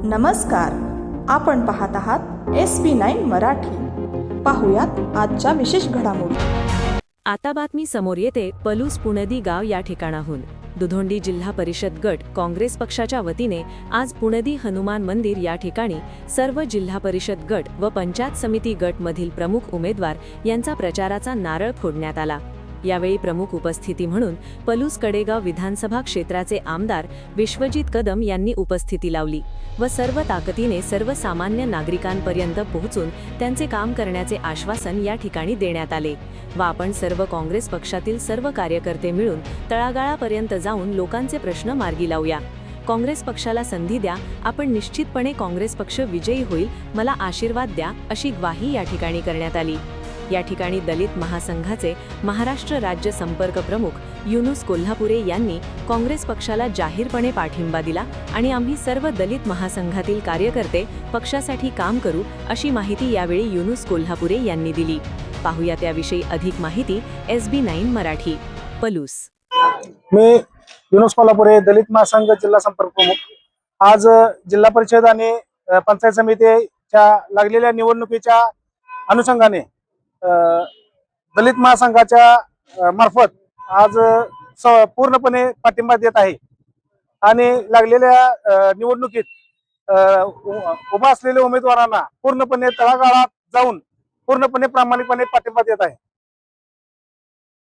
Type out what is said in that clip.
नमस्कार, आपण पाहत आहात SB9 मराठी। पाहुयात आजच्या विशेष घडामोडी। आता बातमी समोर येते पलूस पुणदी गाव या ठिकाणाहून। दुधोंडी जिल्हा परिषद गट काँग्रेस पक्षाच्या वतीने आज पुणदी हनुमान मंदिर या ठिकाणी सर्व जिल्हा परिषद गट व पंचायत समिती गट मधील प्रमुख उमेदवार यांचा प्रचाराचा नारळ फोडण्यात आला। यावेळी प्रमुख उपस्थिती म्हणून पलूस कडेगाव विधानसभा क्षेत्राचे आमदार विश्वजित कदम यांनी उपस्थिती लावली व सर्व ताकदीने सर्वसामान्य नागरिकांपर्यंत पोहोचून त्यांचे काम करण्याचे आश्वासन या ठिकाणी देण्यात आले व आपण सर्व काँग्रेस पक्षातील सर्व कार्यकर्ते मिळून तळागाळापर्यंत जाऊन लोकांचे प्रश्न मार्गी लावूया। काँग्रेस पक्षाला संधी द्या, आपण निश्चितपणे काँग्रेस पक्ष विजयी होईल, मला आशीर्वाद द्या, अशी ग्वाही या ठिकाणी करण्यात आली। या ठिकाणी दलित महासंघाचे महाराष्ट्र राज्य संपर्क प्रमुख युनुस कोल्हापुरे यांनी काँग्रेस पक्षाला जाहीरपणे पाठिंबा दिला आणि आम्ही सर्व दलित महासंघातील कार्यकर्ते पक्षासाठी काम करू, अशी माहिती यावेळी युनुस कोल्हापुरे यांनी दिली। पाहूया त्याविषयी अधिक माहिती SB9 मराठी पलूस। मी युनुस कोल्हापुरे, दलित महासंघ जिल्हा संपर्क प्रमुख। आज जिल्हा परिषद आणि पंचायत समितीच्या लागलेल्या निवडणुकीच्या अनुषंगाने दलित महासंघाच्या मार्फत आज पूर्णपणे पाठिंबा देत आहे आणि लागलेल्या निवडणुकीत उभा असलेल्या उमेदवारांना पूर्णपणे तळागाळात जाऊन पूर्णपणे प्रामाणिकपणे पाठिंबा देत आहे।